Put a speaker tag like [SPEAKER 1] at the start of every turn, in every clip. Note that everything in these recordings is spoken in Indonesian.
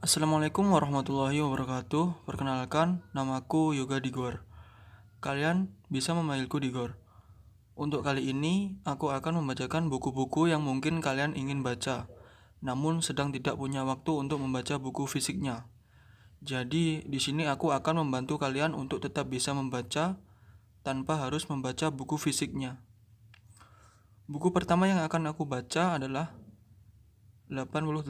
[SPEAKER 1] Assalamualaikum warahmatullahi wabarakatuh. Perkenalkan, namaku Yoga Digor. Kalian bisa memanggilku Digor. Untuk kali ini, aku akan membacakan buku-buku yang mungkin kalian ingin baca, namun sedang tidak punya waktu untuk membaca buku fisiknya. Jadi, di sini aku akan membantu kalian untuk tetap bisa membaca tanpa harus membaca buku fisiknya. Buku pertama yang akan aku baca adalah 88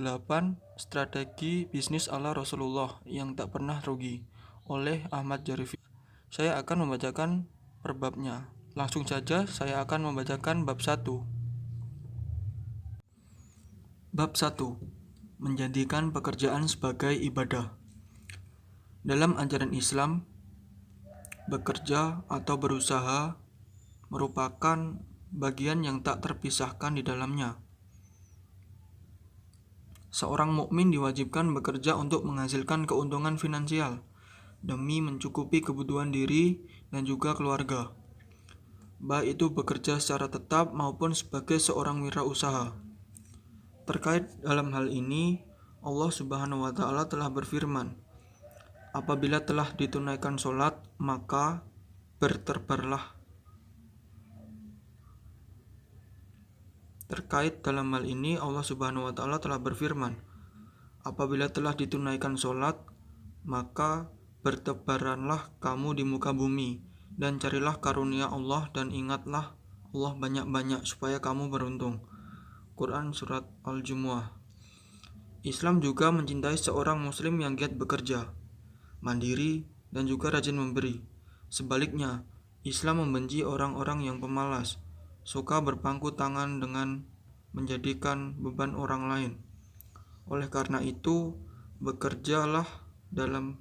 [SPEAKER 1] Strategi Bisnis ala Rasulullah yang Tak Pernah Rugi oleh Ahmad Jarifi. Saya akan membacakan per babnya. Langsung saja saya akan membacakan bab 1. Bab 1. Menjadikan pekerjaan sebagai ibadah. Dalam ajaran Islam, bekerja atau berusaha merupakan bagian yang tak terpisahkan di dalamnya. Seorang mukmin diwajibkan bekerja untuk menghasilkan keuntungan finansial demi mencukupi kebutuhan diri dan juga keluarga, baik itu bekerja secara tetap maupun sebagai seorang wirausaha. Terkait dalam hal ini, Allah Subhanahu wa taala telah berfirman, "Apabila telah ditunaikan sholat, maka bertebarlah." Terkait dalam hal ini, Allah Subhanahu wa taala telah berfirman, "Apabila telah ditunaikan sholat, maka bertebaranlah kamu di muka bumi, dan carilah karunia Allah dan ingatlah Allah banyak-banyak supaya kamu beruntung." Quran Surat Al-Jumu'ah. Islam juga mencintai seorang muslim yang giat bekerja, mandiri, dan juga rajin memberi. Sebaliknya, Islam membenci orang-orang yang pemalas, suka berpangku tangan dengan menjadikan beban orang lain. Oleh karena itu, bekerjalah dalam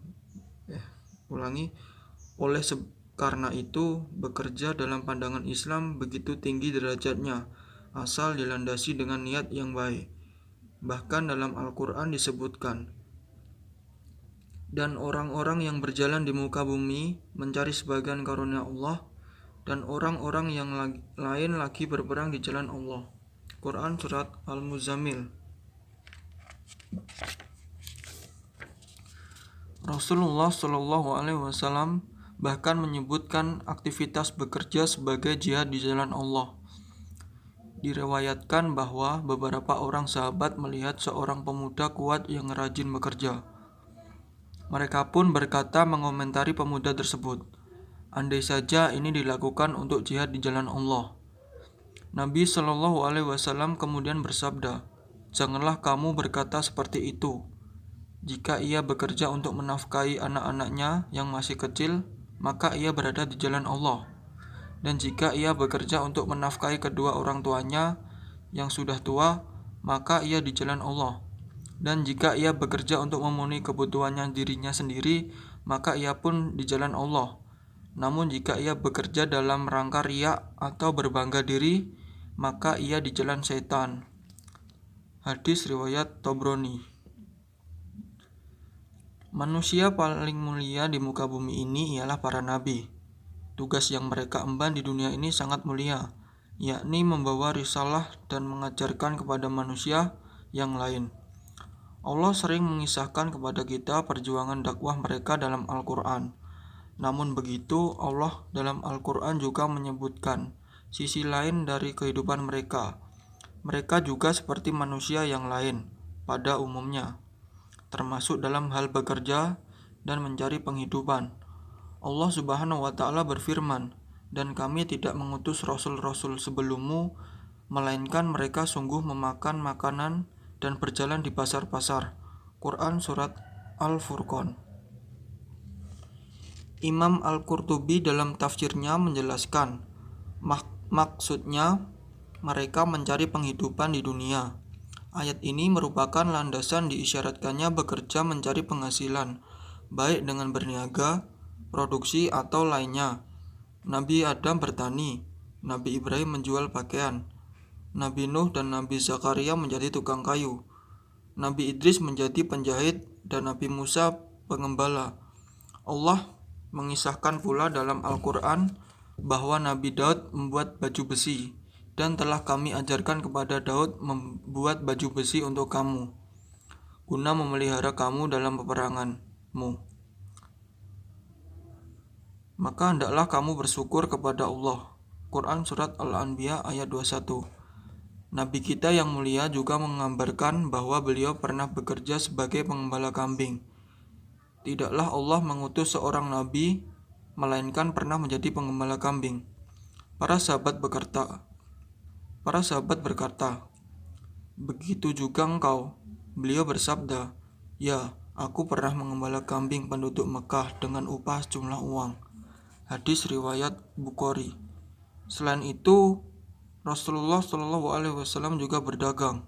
[SPEAKER 1] karena itu, bekerja dalam pandangan Islam begitu tinggi derajatnya, asal dilandasi dengan niat yang baik. Bahkan dalam Al-Quran disebutkan, "Dan orang-orang yang berjalan di muka bumi mencari sebagian karunia Allah, dan orang-orang yang lain lagi berperang di jalan Allah." Quran Surat Al-Muzammil. Rasulullah Shallallahu Alaihi Wasallam bahkan menyebutkan aktivitas bekerja sebagai jihad di jalan Allah. Direwayatkan bahwa beberapa orang sahabat melihat seorang pemuda kuat yang rajin bekerja. Mereka pun berkata mengomentari pemuda tersebut, "Andai saja ini dilakukan untuk jihad di jalan Allah." Nabi Shallallahu Alaihi Wasallam kemudian bersabda, "Janganlah kamu berkata seperti itu. Jika ia bekerja untuk menafkahi anak-anaknya yang masih kecil, maka ia berada di jalan Allah. Dan jika ia bekerja untuk menafkahi kedua orang tuanya yang sudah tua, maka ia di jalan Allah. Dan jika ia bekerja untuk memenuhi kebutuhannya dirinya sendiri, maka ia pun di jalan Allah. Namun jika ia bekerja dalam rangka riya atau berbangga diri, maka ia di jalan setan." Hadis riwayat Tabrani. Manusia paling mulia di muka bumi ini ialah para nabi. Tugas yang mereka emban di dunia ini sangat mulia, yakni membawa risalah dan mengajarkan kepada manusia yang lain. Allah sering mengisahkan kepada kita perjuangan dakwah mereka dalam Al-Quran. Namun begitu, Allah dalam Al-Quran juga menyebutkan sisi lain dari kehidupan mereka. Mereka juga seperti manusia yang lain pada umumnya, termasuk dalam hal bekerja dan mencari penghidupan. Allah Subhanahu wa taala berfirman, "Dan kami tidak mengutus rasul-rasul sebelummu, melainkan mereka sungguh memakan makanan dan berjalan di pasar-pasar." Quran Surat Al-Furqan. Imam Al-Qurtubi dalam tafsirnya menjelaskan, maksudnya mereka mencari penghidupan di dunia. Ayat ini merupakan landasan diisyaratkannya bekerja mencari penghasilan, baik dengan berniaga, produksi, atau lainnya. Nabi Adam bertani, Nabi Ibrahim menjual pakaian, Nabi Nuh dan Nabi Zakaria menjadi tukang kayu, Nabi Idris menjadi penjahit, dan Nabi Musa pengembala. Allah mengisahkan pula dalam Al-Quran bahwa Nabi Daud membuat baju besi, dan telah kami ajarkan kepada Daud membuat baju besi untuk kamu. guna memelihara kamu dalam peperanganmu. Maka hendaklah kamu bersyukur kepada Allah. Quran Surat Al-Anbiya ayat 21. Nabi kita yang mulia juga menggambarkan bahwa beliau pernah bekerja sebagai pengembala kambing. Tidaklah Allah mengutus seorang nabi, melainkan pernah menjadi pengembala kambing. Para sahabat berkata, "Begitu juga engkau?" Beliau bersabda, "Ya, aku pernah mengembala kambing penduduk Mekah dengan upah sejumlah uang." Hadis riwayat Bukhari. Selain itu, Rasulullah SAW juga berdagang.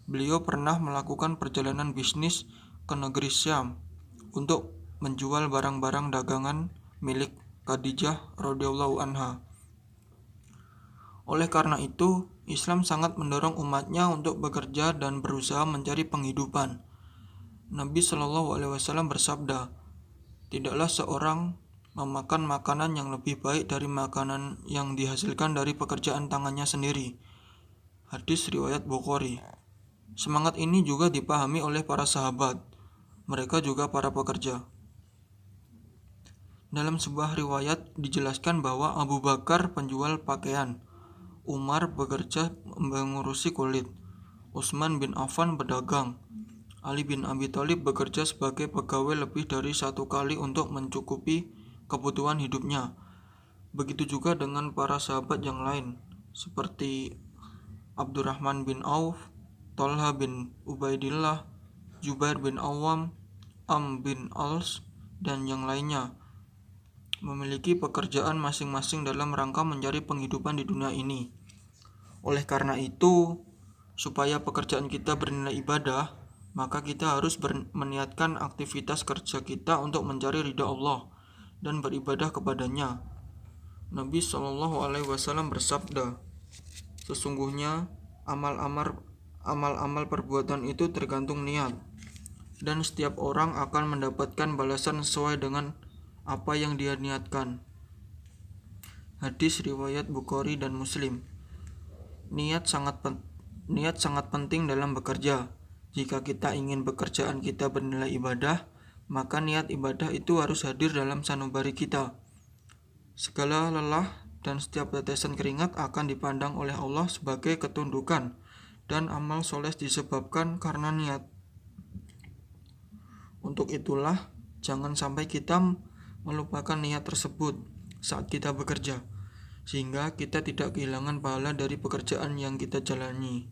[SPEAKER 1] Beliau pernah melakukan perjalanan bisnis ke negeri Syam untuk menjual barang-barang dagangan milik Khadijah radhiyallahu anha. Oleh karena itu, Islam sangat mendorong umatnya untuk bekerja dan berusaha mencari penghidupan. Nabi SAW bersabda, "Tidaklah seorang memakan makanan yang lebih baik dari makanan yang dihasilkan dari pekerjaan tangannya sendiri." Hadis riwayat Bukhari. Semangat ini juga dipahami oleh para sahabat. Mereka juga para pekerja. Dalam sebuah riwayat dijelaskan bahwa Abu Bakar penjual pakaian, Umar bekerja mengurusi kulit, Utsman bin Affan pedagang, Ali bin Abi Thalib bekerja sebagai pegawai lebih dari satu kali untuk mencukupi kebutuhan hidupnya. Begitu juga dengan para sahabat yang lain, seperti Abdurrahman bin Auf, Thalha bin Ubaidillah, Jubair bin Awam, Am bin Als, dan yang lainnya, memiliki pekerjaan masing-masing dalam rangka mencari penghidupan di dunia ini. Oleh karena itu, supaya pekerjaan kita bernilai ibadah, maka kita harus meniatkan aktivitas kerja kita untuk mencari ridha Allah dan beribadah kepadanya. Nabi SAW bersabda, "Sesungguhnya amal-amal perbuatan itu tergantung niat, dan setiap orang akan mendapatkan balasan sesuai dengan apa yang dia niatkan." Hadis riwayat Bukhari dan Muslim. Niat sangat penting dalam bekerja. Jika kita ingin pekerjaan kita bernilai ibadah, maka niat ibadah itu harus hadir dalam sanubari kita. Segala lelah dan setiap tetesan keringat akan dipandang oleh Allah sebagai ketundukan, dan amal soleh disebabkan karena niat. Untuk itulah, jangan sampai kita melupakan niat tersebut saat kita bekerja, sehingga kita tidak kehilangan pahala dari pekerjaan yang kita jalani.